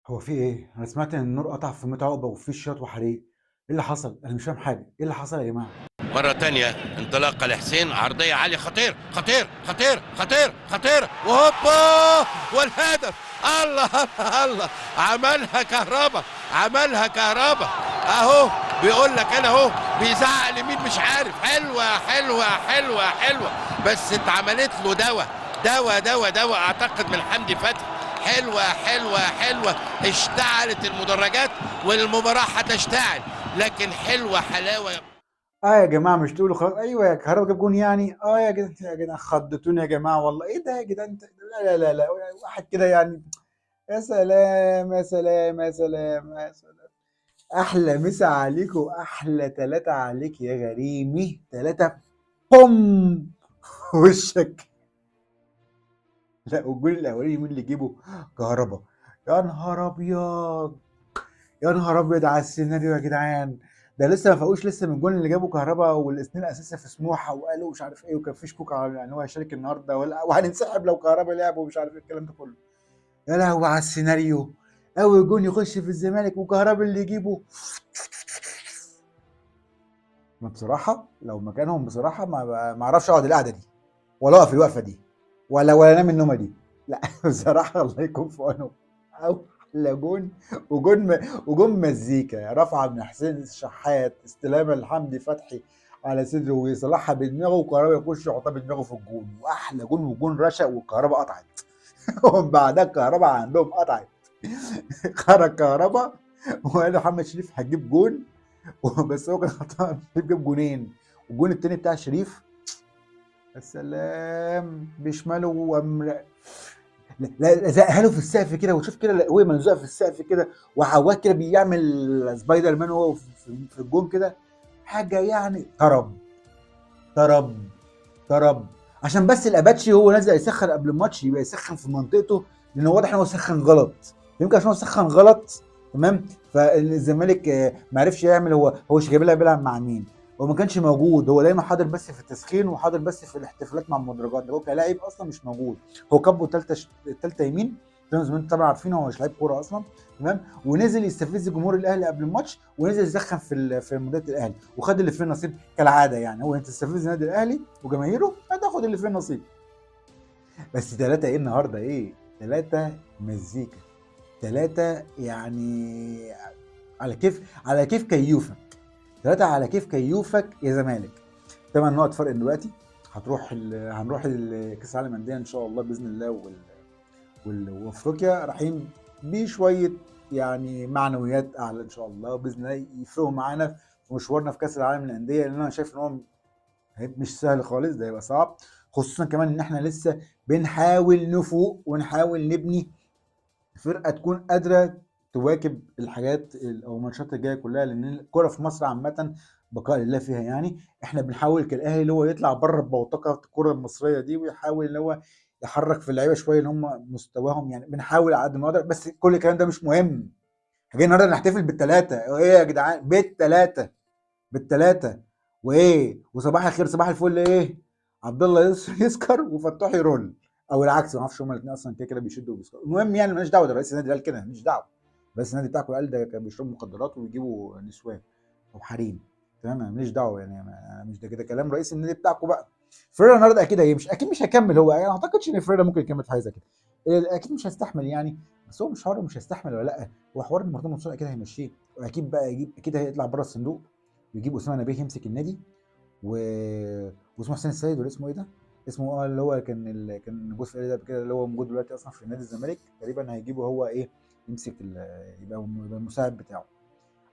هو في ايه؟ انا سمعت ان النور قطع في ميت عقبه وفي شياط وحريق. ايه اللي حصل؟ انا مش فاهم حاجه. ايه اللي حصل يا جماعه؟ مرة تانية انطلاقة لحسين، عرضية عالية، خطير خطير خطير خطير خطير، وهوبا والهدف. الله الله الله، عملها كهربا، عملها كهربا اهو. بيقول لك انا اهو، بيزعق لمين مش عارف. حلوة حلوة حلوة حلوة، بس اتعملت له دواء دواء دواء دواء اعتقد من حمدي فتحي. حلوة حلوة حلوة، اشتعلت المدرجات والمباراة هتشتعل، لكن حلوة حلاوة. يا جماعه مش تقولوا خلاص؟ ايوه يا كهربا جاب جون يعني. يا جدعان يا جدعان خضتوني يا جماعه والله. ايه ده يا جدعان لا لا لا لا، واحد كده يعني. يا سلام يا سلام يا سلام يا سلام. احلى مسا عليك واحلى ثلاثه عليك يا غريمي. ثلاثه بوم وشك. لا، والجول الاولاني مين اللي جيبه؟ كهربا. يا نهار ابيض، يا نهار ابيض على السيناريو يا جدعان. ده لسه ما فاقوش لسه من الجون اللي جابه كهربا، والاثنين اساسا في سموحه، وقالوا مش عارف ايه، وكان في شكوك على ان هو هيشارك النهارده ولا وهننسحب لو كهربا لعب ومش عارف ايه الكلام ده كله. يا لهوي على السيناريو. اول جون يخش في الزمالك وكهربا اللي يجيبه. ما بصراحه لو مكانهم بصراحه ما اعرفش اقعد القعده دي، ولا اقف الوقفه دي، ولا انام النومه دي. لا بصراحه الله يكون في عونه. احلى جون. وجون مزيكا رفعه من حسين الشحات، استلامه لحمدي فتحي على صدره ويصلحها بدماغه، وكهربا يخش يحطها بدماغه في الجون. واحلى جون، وجون رشق والكهرباء قطعت. ومن بعدها الكهرباء عندهم قطعت. خرج كهربا وقال له محمد شريف هتجيب جون. بس هو كان خطأ، شريف جاب جونين. والجون التاني بتاع شريف، السلام بشماله لا زقها له في السقف كده، وشوف كده هو ملزوقه في السقف كده، وعواد كده بيعمل سبايدر مان وهو في الجون كده. حاجه يعني طرب طرب طرب. عشان بس الاباتشي هو نازل يسخن قبل الماتش، يبقى يسخن في منطقته، لان هو واضح ان هو سخن غلط. يمكن عشان هو سخن غلط. تمام. فالزمالك ما عرفش يعمل. هو شيكابالا بيلعب مع مين؟ هو ما كانش موجود. هو دايما حاضر بس في التسخين، وحاضر بس في الاحتفالات مع المدرجات. ده هو كلاعب اصلا مش موجود. هو كبه ثالثه يمين، زي ما انتم طبعا عارفين هو مش لعيب كوره اصلا. تمام. ونزل يستفز جمهور الاهلي قبل الماتش، ونزل يسخن في مديريه الاهلي، وخد اللي فيه النصيب كالعاده. يعني هو انت تستفز النادي الاهلي وجماهيره، هتاخد اللي فيه النصيب. بس ثلاثه ايه النهارده؟ ايه ثلاثه مزيكا. ثلاثه يعني على كيف كيوفك. ثلاثه على كيف كيوفك يا زمالك. 8 نقط فرق دلوقتي. هنروح كاس العالم للانديه ان شاء الله باذن الله، وافريقيا رايحين بشويه يعني معنويات اعلى ان شاء الله باذن الله، يفرقوا معانا في مشوارنا في كاس العالم للانديه، لان انا شايف ان هو هيبقى مش سهل خالص. ده هيبقى صعب، خصوصا كمان ان احنا لسه بنحاول نفوق ونحاول نبني فرقه تكون قادره تواكب الحاجات او الماتشات الجايه كلها، لان الكوره في مصر عامه بقاء لله فيها. يعني احنا بنحاول كالاهلي اللي هو يطلع بره بوتقه الكره المصريه دي، ويحاول اللي هو يحرك في اللعيبه شويه ان هم مستواهم، يعني بنحاول على قد ما نقدر. بس كل الكلام ده مش مهم. احنا جايين النهارده نحتفل بالثلاثه. ايه يا جدعان؟ بالثلاثه، بالثلاثه. وايه وصباح الخير صباح الفل ايه؟ عبد الله يسكر وفتوح يرول، او العكس، ما اعرفش هما الاثنين اصلا كده كده بيشدوا وبيسكروا. المهم يعني مالناش دعوه، ده رئيس النادي قال كده، ماليش دعوه. رئيس النادي بتاعكم قال ده كان بيشربوا مخدرات ويجيبوا نسوان او حريم. تمام، انا ماليش دعوه يعني. مش ده كده كلام رئيس النادي بتاعكم بقى. فريرا النهارده اكيد هيمشي، اكيد مش هيكمل هو. يعني ما اعتقدش ان فريرا ممكن يكمل في حاجه زي كده. اكيد مش هيستحمل يعني. بس هو مش حوار مش هيستحمل ولا لا، هو حوار ان مرتضى منصور اكيد هيمشيه. واكيد بقى يجيب، اكيد هيطلع بره الصندوق ويجيب اسامه نبيه يمسك النادي، و... واسمه حسين السيد، ولا اسمه ايه ده؟ اسمه اللي هو كان موجود في النادي ده كده، اللي هو موجود دلوقتي اصلا في نادي الزمالك تقريبا. هيجيبه هو ايه، يمسك يبقى المساعد بتاعه.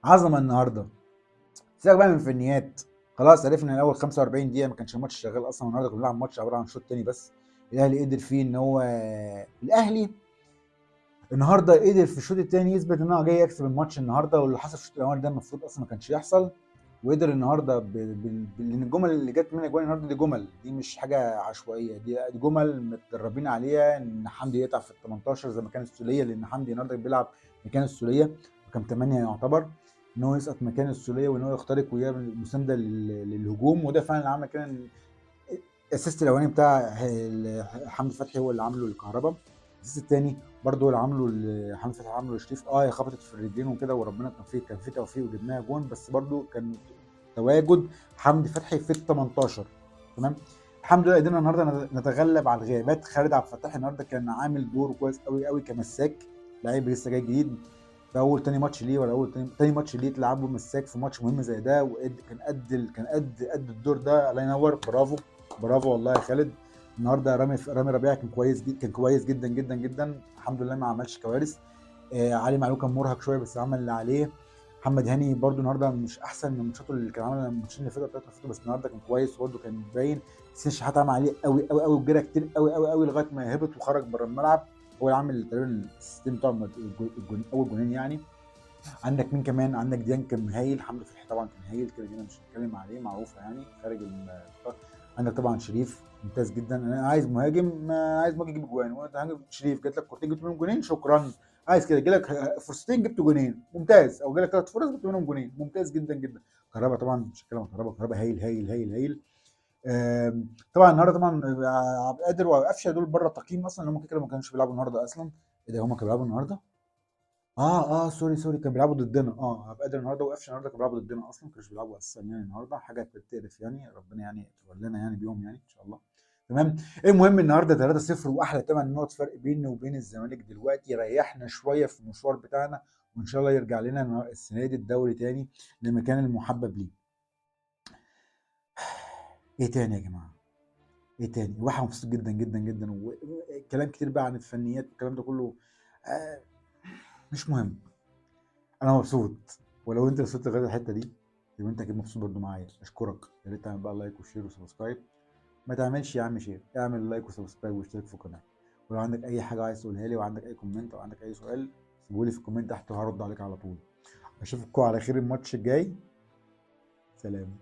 عظمه النهارده. سيبك بقى من الفنيات. خلاص عرفنا ان اول 45 دقيقه ما كانش الماتش شغال اصلا، والنهارده كنا بنلعب ماتش عباره عن شوط تاني بس. الاهلي قدر فيه ان هو الاهلي النهارده قدر في الشوط الثاني يثبت ان هو جاي يكسب الماتش النهارده، واللي حصل في الشوط الاول ده المفروض اصلا ما كانش يحصل. وقدر النهارده لان الجمل اللي جت من اجوان النهارده دي جمل، دي مش حاجه عشوائيه، دي جمل متدربين عليها. ان حمدي يقطع في ال 18 زي ما كان السوليه، لان حمدي النهارده بيلعب مكان السوليه، رقم 8 يعتبر. ان هو يسقط مكان السوليه، وان هو يخترق ويعمل مسانده للهجوم. وده فعلا اللي عمل كده. الاسيست الاولاني بتاع حمدي فتحي هو اللي عامله للكهرباء. الاسيست الثاني برضو اللي عامله حمدي فتحي عامله لشريف، هي خبطت في الرجلين وكده وربنا كان في توفيق وجبناها جون، بس برضو كان تواجد حمدي فتحي في ال 18. تمام. الحمد لله قدرنا النهارده نتغلب على الغيابات. خالد عبد الفتاح النهارده كان عامل دور كويس قوي قوي كمساك، لعيب لسه جاي جديد، ده اول تاني ماتش ليه، ولا اول تاني ماتش ليه تلعبه مساك في ماتش مهم زي ده، كان قد الدور ده. الله ينور، برافو برافو والله يا خالد. النهارده رامي ربيعه كان كويس جدا، كان كويس جدا جدا جدا، الحمد لله ما عملش كوارث. علي معلول كان مرهق شويه بس عمل اللي عليه. محمد هاني برده النهارده مش احسن من ماتشاته اللي كان عاملها الماتشين اللي فاتوا بتاعته اللي فاتوا، بس النهارده كان كويس وبرده كان باين. حسين الشحات عمل عليه قوي قوي قوي وجرى كتير قوي قوي قوي لغايه ما هبط وخرج بره الملعب. هو اللي عامل تقريبا السيستم بتاع اول جونين يعني. عندك مين كمان؟ عندك ديان كان هايل، حمدي فتحي طبعا كان هايل كده كده مش هنتكلم عليه، معروفه يعني خارج عندك طبعا شريف ممتاز جدا. انا عايز مهاجم، عايز مهاجم يجيب جوان، وانت شريف جات لك كورتين جبت منهم جونين، شكرا. عايز كده جالك فرصتين جبت جونين، ممتاز. او جالك 3 فرص جبت منهم جونين، ممتاز جدا جدا. كهربا طبعا مش هتكلم عن كهربا هايل هايل هايل هايل. طبعا النهارده طبعا عبد القادر وقفشه دول بره التقييم اصلا، هم كده ما كانوش بيلعبوا النهارده اصلا. ايه ده، هم كانوا بيلعبوا النهارده؟ سوري كانوا بيلعبوا ضدنا. عبد القادر النهارده وقفشه النهارده كانوا بيلعبوا ضدنا اصلا، ما كانوش بيلعبوا اساسا يعني النهارده، حاجه تقرف يعني، ربنا يعني يتولانا يعني بيهم يعني ان شاء الله. تمام. المهم النهارده 3-0 واحلى 8 نقط فرق بيننا وبين الزمالك دلوقتي، ريحنا شويه في المشوار بتاعنا، وان شاء الله يرجع لنا السنه دي الدوري تاني لمكان المحبب ليه. ايه تاني يا جماعه؟ ايه تاني؟ الواحد مبسوط جدا جدا جدا، وكلام كتير بقى عن الفنيات والكلام ده كله آه مش مهم. انا مبسوط، ولو انت وصلت لغايه الحته دي يبقى انت اكيد مبسوط برضو معايا، اشكرك. يا ريت تعمل بقى لايك وشير وسبسكرايب. ما تعملش يا عم شير، اعمل لايك وسبسكرايب واشترك في القناه. ولو عندك اي حاجه عايز تقولها لي، وعندك اي كومنت او عندك اي سؤال، سيبولي في الكومنت تحت وهرد عليك على طول. اشوفكم على خير الماتش الجاي. سلام.